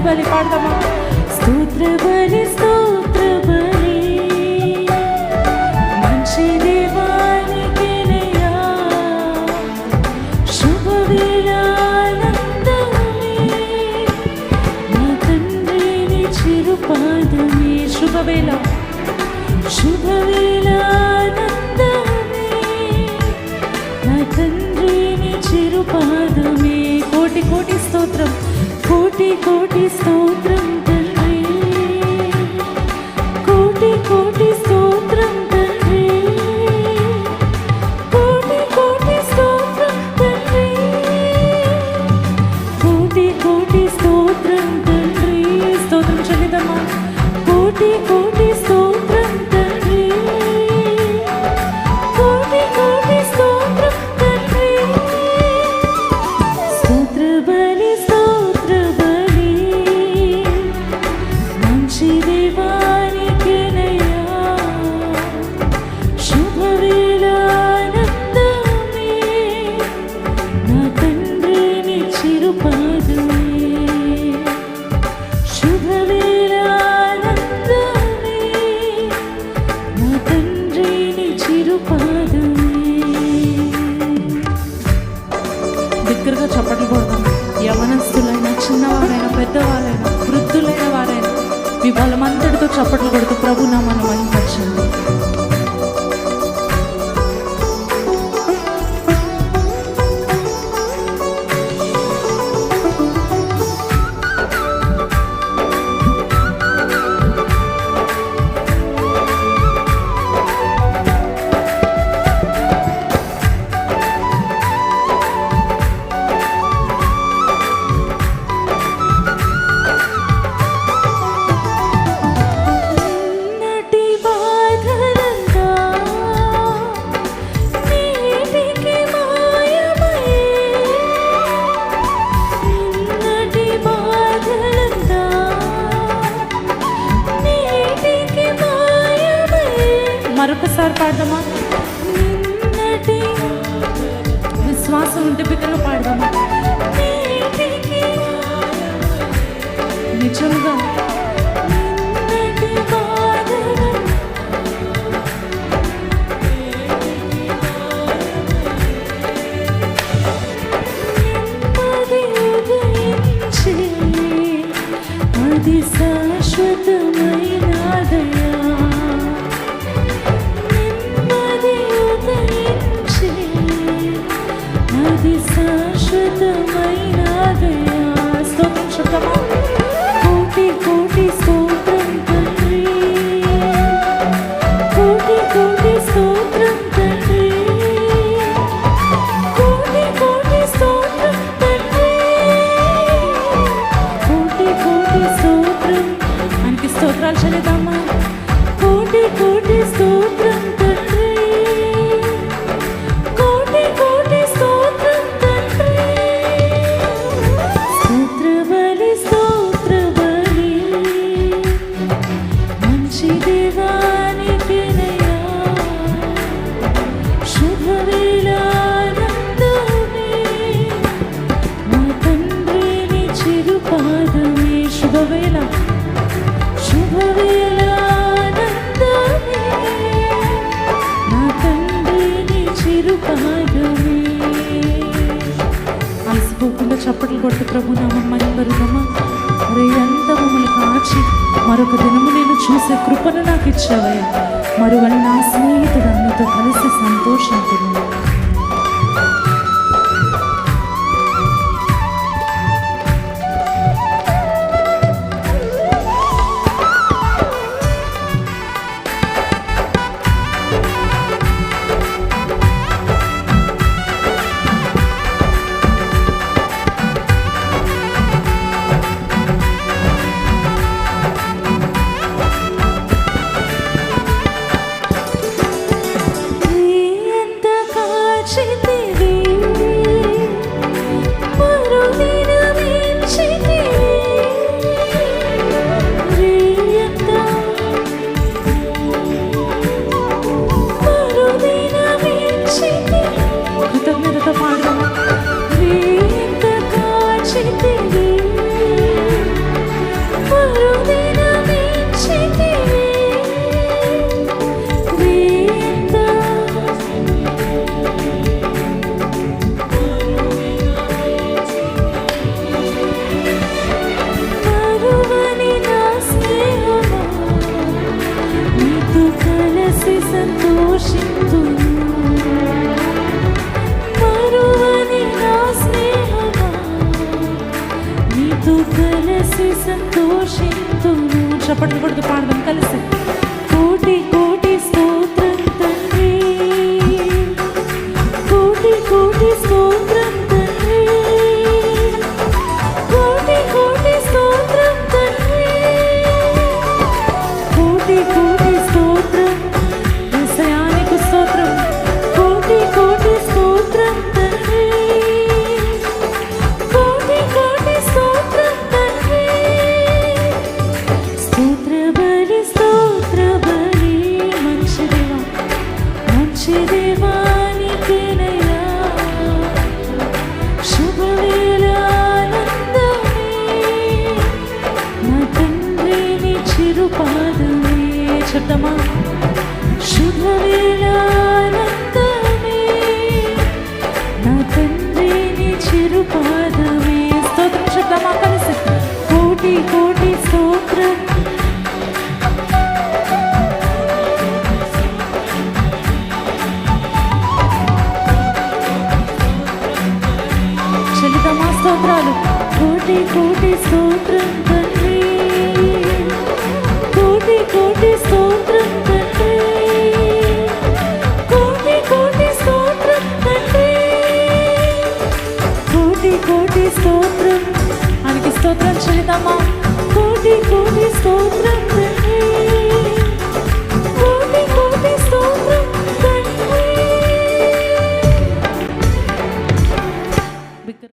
బలి పాడదామా? స్తోత్ర బలి స్తోత్ర బలి మంచి దేవానికేనయ్యా, శుభవేళ ఆనందమే నా తండ్రి నీ చిరుపాదమే. శుభవేళ శుభవేళ ఆనందమే నా తండ్రి నీ చిరుపాదమే. కోటి కోటి స్తోత్రం, కోటి కోటి స్తోత్రం తండ్రి, కోటి కోటి స్తోత్రం తండ్రి, కోటి కోటి స్తోత్రం తండ్రి, కోటి కోటి స్తోత్రం తండ్రి. స్తోత్రం చెల్లిదమ్మా. కోటి కోటి స్తోత్రం తండ్రి, కోటి కోటి స్తోత్రం తండ్రి. స్తోత్ర బలి స్తోత్ర బలి మంచి దేవానికేనయ్యా, శుభవేళ ఆనందమే నా తండ్రి నీ చిరుపాదమే. శుభవేళ ఆనందమే నా తండ్రి నీ చిరుపాదమే. దగ్గరగా చప్పట్లు కొడదాం. యవనస్తులైనా, చిన్నవారైనా, పెద్దవారైనా, వృద్ధులైన వారైనా మీ బలమంతటితో చప్పట్లు కొడుతూ ప్రభు నామాన్ని మహిమపరచండి. నిన్నటి బాధలంతా నేటికి మాయమయ్యే, నిన్నటి బాధలంతా నేటికి మాయమయ్యే. మరొకసారి పాడదామా? నిన్నటి విశ్వాసం ఉంటే బిడ్డలు పాడదామా? నేటికి నిజంగా నిన్నటి బాధలు నెమ్మది ఉదయించే, అది శాశ్వతమైనదయ్యా. నెమ్మది ఉదయించే, అది శాశ్వతమైనదయ్యా. స్తోత్రం చెప్తామా? కోటి కోటి స్తోత్రం తండ్రి, కోటి కోటి స్తోత్రం తండ్రి, కోటి కోటి స్తోత్రం తండ్రి, కోటి కోటి స్తోత్రం. ఆయనకి స్తోత్రాలు చెల్లిద్దామా? కోటి కోటి స్తోత్రం తండ్రి, కోటి కోటి స్తోత్రం తండ్రి. స్తోత్ర బలి స్తోత్ర బలి మంచి దేవానికేనయ్యా, శుభవేళ ఆనందమే నా తండ్రి నీ చిరుపాదమే. శుభవేళ శుభవేళ ఆనందమే నా తండ్రి నీ చిరుపాదమే. అలసిపోకుండా చప్పట్లు కొడుతూ ప్రభు నామం మహిమపరుదామా? అరే ఎంత మమ్మల్ని కాచి మరొక దినము నేను చూసే కృపను నాకు ఇచ్చావయ్యా. మరువని నా స్నేహితుడు నీతో కలిసి సంతోషించును. ఎంత కలిసి సంతోషింతుము. చప్పట్లు కొడుతూ పాడదాం కలిసి. కోటి కోటి స్తోత్రం తండ్రి, కోటి కోటి స్తోత్రం తండ్రి, కోటి కోటి స్తోత్రం తండ్రి, కోటి కోటి స్తోత్రం యేసయ్యానికి స్తోత్రం. కోటి కోటి స్తోత్రం తండ్రి, కోటి కోటి స్తోత్రం తండ్రి. స్తోత్ర బలి స్తోత్ర బలి మంచి దేవా, మంచి దేవానికేనయ్యా. శుభవేళ ఆనందమే నా తండ్రి నీ చిరుపాదమే. చెప్తామా? శుభవేళ ఆనందమే నా తండ్రి నీ చిరుపాదమే. స్తోత్రం చెప్తామా కలిసి. కోటి కోటి స్తోత్రం. చెల్లితమా స్తోత్రాలు. కోటి కోటి స్తోత్రం తండ్రి, కోటి కోటి స్తోత్రం తండ్రి, కోటి కోటి స్తోత్రం తండ్రి, కోటి కోటి స్తోత్రం. ఆయనకి స్తోత్రం చెల్లితమా. కోటి కోటి స్తోత్రం తండ్రి.